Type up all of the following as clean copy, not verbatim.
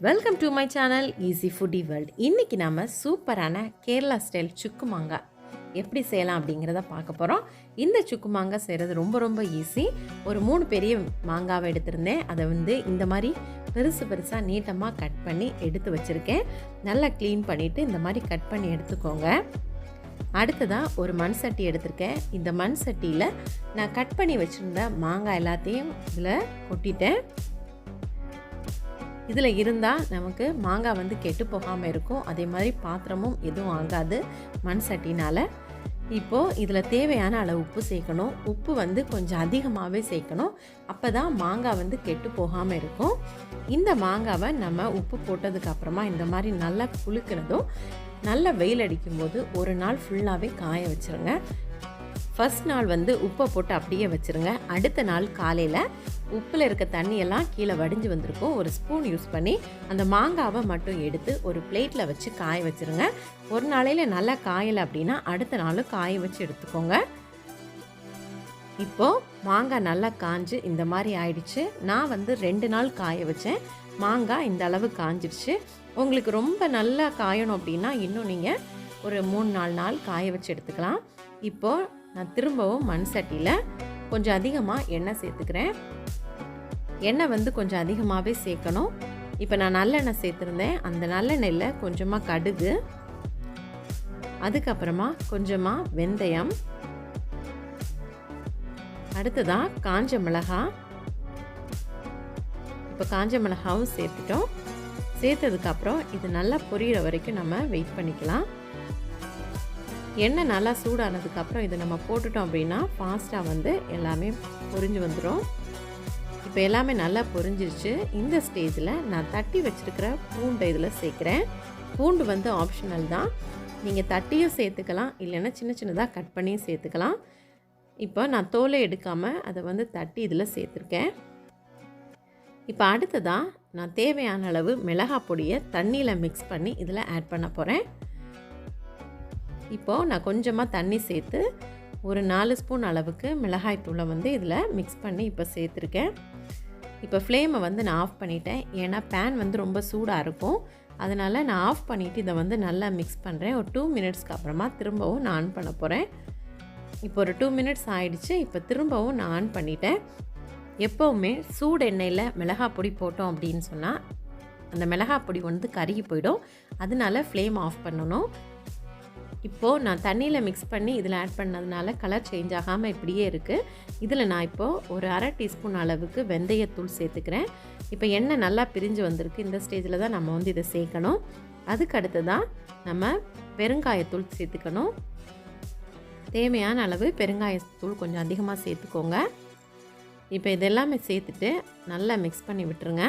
Welcome to my channel easy foodie world. இன்றைக்கி நம்ம சூப்பரான கேரளா ஸ்டைல் சுக்கு மாங்காய் எப்படி செய்யலாம் அப்படிங்கிறத பார்க்க போகிறோம். இந்த சுக்கு மாங்காய் செய்கிறது ரொம்ப ஈஸி. ஒரு 3 பெரிய மாங்காவை எடுத்திருந்தேன். அதை இந்த மாதிரி பெருசாக நீட்டமாக கட் பண்ணி எடுத்து வச்சுருக்கேன். நல்லா க்ளீன் பண்ணிவிட்டு இந்த மாதிரி கட் பண்ணி எடுத்துக்கோங்க. அடுத்ததாக ஒரு மண் சட்டி எடுத்திருக்கேன். இந்த மண் சட்டியில் நான் கட் பண்ணி வச்சுருந்த மாங்காய் எல்லாத்தையும் இதில் கொட்டிட்டேன். இதில் இருந்தால் நமக்கு மாங்காய் கெட்டு போகாமல் இருக்கும். அதே மாதிரி பாத்திரமும் எதுவும் ஆகாது மண் சட்டினால். இப்போது இதில் தேவையான அளவு உப்பு சேர்க்கணும். உப்பு கொஞ்சம் அதிகமாகவே சேர்க்கணும். அப்போ தான் மாங்காய் கெட்டு போகாமல் இருக்கும். இந்த மாங்காவை நம்ம உப்பு போட்டதுக்கப்புறமா இந்த மாதிரி நல்லா குலுக்கினதும் நல்லா வெயில் அடிக்கும்போது ஒரு நாள் ஃபுல்லாகவே காய வச்சுருங்க. ஃபர்ஸ்ட் நாள் உப்பை போட்டு அப்படியே வச்சுருங்க. அடுத்த நாள் காலையில் உப்பில் இருக்க தண்ணியெல்லாம் கீழே வடிஞ்சு வந்திருக்கும். ஒரு ஸ்பூன் யூஸ் பண்ணி அந்த மாங்காவை மட்டும் எடுத்து ஒரு பிளேட்டில் வச்சு காய வச்சுருங்க. ஒரு நாளையில் நல்லா காயலை அப்படின்னா அடுத்த நாளும் காய வச்சு எடுத்துக்கோங்க. இப்போது மாங்காய் நல்லா காஞ்சு இந்த மாதிரி ஆயிடுச்சு. நான் 2 நாள் காய வச்சேன். மாங்காய் இந்த அளவு காஞ்சிடுச்சு. உங்களுக்கு ரொம்ப நல்லா காயணும் அப்படின்னா இன்னும் நீங்கள் ஒரு 3-4 நாள் காய வச்சு எடுத்துக்கலாம். இப்போது நான் திரும்பவும் மண் சட்டியில் கொஞ்சம் அதிகமாக எண்ணெய் சேர்த்துக்கிறேன். எண்ணெய் கொஞ்சம் அதிகமாகவே சேர்க்கணும். இப்போ நான் நல்லெண்ணெய் சேர்த்துருந்தேன். அந்த நல்லெண்ணெயில் கொஞ்சமாக கடுகு, அதுக்கப்புறமா கொஞ்சமாக வெந்தயம், அடுத்ததாக காஞ்ச மிளகாய். இப்போ காஞ்ச மிளகாவும் சேர்த்துட்டோம். சேர்த்ததுக்கப்புறம் இது நல்லா பொரியிற வரைக்கும் நம்ம வெயிட் பண்ணிக்கலாம். எண்ணெய் நல்லா சூடானதுக்கப்புறம் இதை நம்ம போட்டுட்டோம் அப்படின்னா ஃபாஸ்ட்டாக எல்லாமே பொரிஞ்சு வந்துடும். இப்போ எல்லாமே நல்லா பொரிஞ்சிருச்சு. இந்த ஸ்டேஜில் நான் தட்டி வச்சுருக்கிற பூண்டை இதில் சேர்க்குறேன். பூண்டு ஆப்ஷனல் தான். நீங்கள் தட்டியும் சேர்த்துக்கலாம், இல்லைன்னா சின்னதாக கட் பண்ணியும் சேர்த்துக்கலாம். இப்போ நான் தோலை எடுக்காமல் அதை தட்டி இதில் சேர்த்துருக்கேன். இப்போ அடுத்ததாக நான் தேவையான அளவு மிளகாய் பொடியை தண்ணியில் மிக்ஸ் பண்ணி இதில் ஆட் பண்ண போகிறேன். இப்போது நான் கொஞ்சமாக தண்ணி சேர்த்து ஒரு 4 ஸ்பூன் அளவுக்கு மிளகாய் தூளை இதில் மிக்ஸ் பண்ணி இப்போ சேர்த்துருக்கேன். இப்போ ஃப்ளேமை நான் ஆஃப் பண்ணிட்டேன். ஏன்னா பேன் ரொம்ப சூடாக இருக்கும். அதனால் நான் ஆஃப் பண்ணிவிட்டு இதை நல்லா மிக்ஸ் பண்ணுறேன். ஒரு 2 மினிட்ஸ்க்கு அப்புறமா திரும்பவும் நான் ஆன் பண்ண போகிறேன். இப்போ ஒரு 2 மினிட்ஸ் ஆகிடுச்சு. இப்போ திரும்பவும் நான் ஆன் பண்ணிட்டேன். எப்போவுமே சூடு எண்ணெயில் மிளகாய் பொடி போட்டோம் அப்படின்னு சொன்னால் அந்த மிளகாய் பொடி கருகி போயிடும். அதனால ஃப்ளேம் ஆஃப் பண்ணணும். இப்போது நான் தண்ணியில் மிக்ஸ் பண்ணி இதில் ஆட் பண்ணதுனால கலர் சேஞ்ச் ஆகாமல் இப்படியே இருக்குது. இதில் நான் இப்போது ஒரு 1/2 டீஸ்பூன் அளவுக்கு வெந்தயத்தூள் சேர்த்துக்கிறேன். இப்போ எண்ணெய் நல்லா பிரிஞ்சு வந்திருக்கு. இந்த ஸ்டேஜில் தான் நம்ம இதை சேர்க்கணும். அதுக்கு அடுத்து தான் நம்ம பெருங்காயத்தூள் சேர்த்துக்கணும். தேவையான அளவு பெருங்காயத்தூள் கொஞ்சம் அதிகமாக சேர்த்துக்கோங்க. இப்போ இதெல்லாமே சேர்த்துட்டு நல்லா மிக்ஸ் பண்ணி விட்டுருங்க.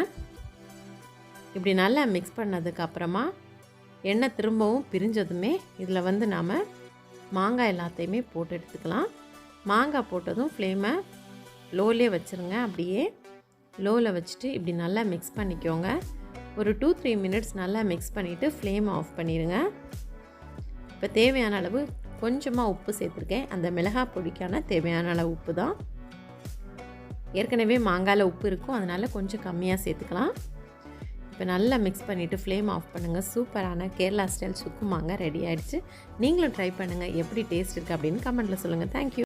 இப்படி நல்லா மிக்ஸ் பண்ணதுக்கப்புறமா எண்ணெய் திரும்பவும் பிரிஞ்சதுமே இதில் நாம் மாங்காய் எல்லாத்தையுமே போட்டு எடுத்துக்கலாம். மாங்காய் போட்டதும் ஃப்ளேமை லோவிலே வச்சுருங்க. அப்படியே லோவில் வச்சுட்டு இப்படி நல்லா மிக்ஸ் பண்ணிக்கோங்க. ஒரு 2-3 மினிட்ஸ் நல்லா மிக்ஸ் பண்ணிவிட்டு ஃப்ளேமை ஆஃப் பண்ணிடுங்க. இப்போ தேவையான அளவு கொஞ்சமாக உப்பு சேர்த்துருக்கேன். அந்த மிளகாய் பொடிக்கான தேவையான அளவு உப்பு தான். ஏற்கனவே மாங்காயில் உப்பு இருக்கும், அதனால் கொஞ்சம் கம்மியாக சேர்த்துக்கலாம். இப்போ நல்லா மிக்ஸ் பண்ணிவிட்டு ஃப்ளேம் ஆஃப் பண்ணுங்கள். சூப்பரான கேரளா ஸ்டைல் சுக்கு மாங்காய் ரெடி ஆகிடுச்சு. நீங்களும் ட்ரை பண்ணுங்கள். எப்படி டேஸ்ட் இருக்குது அப்படின்னு கமெண்ட்டில் சொல்லுங்கள். தேங்க்யூ.